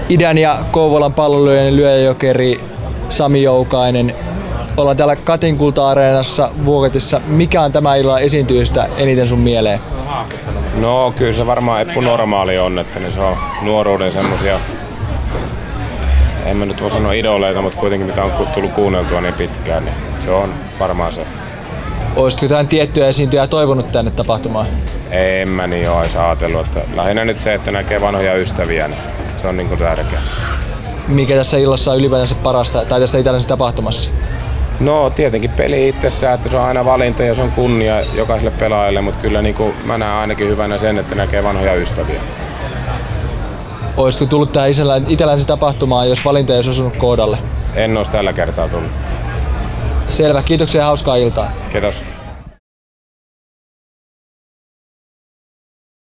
Idän ja Kouvolan Pallonlyöjien lyöjäjokeri Sami Joukainen. Ollaan täällä Katinkulta-areenassa Vuokatissa. Mikä on tämä illan esiintyjistä eniten sun mieleen? No kyllä se varmaan Eppu Normaali on, että ne se on nuoruuden semmosia, en mä nyt voi sanoa idoleita, mutta kuitenkin mitä on tullut kuunneltua niin pitkään, niin se on varmaan se. Olisitko jotain tiettyjä esiintyjää toivonut tänne tapahtumaan? En mä niin oo ajatellut, että lähinnä nyt se, että näkee vanhoja ystäviä, niin se on niinku tärkeää. Mikä tässä illassa on ylipäätänsä parasta, tai tässä italialaisessa tapahtumassa? No tietenkin peli itsessään, että se on aina valinta ja se on kunnia jokaiselle pelaajalle, mutta kyllä niin mä näen ainakin hyvänä sen, että näkee vanhoja ystäviä. Olisitko tullut tähän italialaiseen tapahtumaan, jos valinta ei olisi osunut koodalle? En olisi tällä kertaa tullut. Selvä, kiitoksia ja hauskaa iltaa. Kiitos.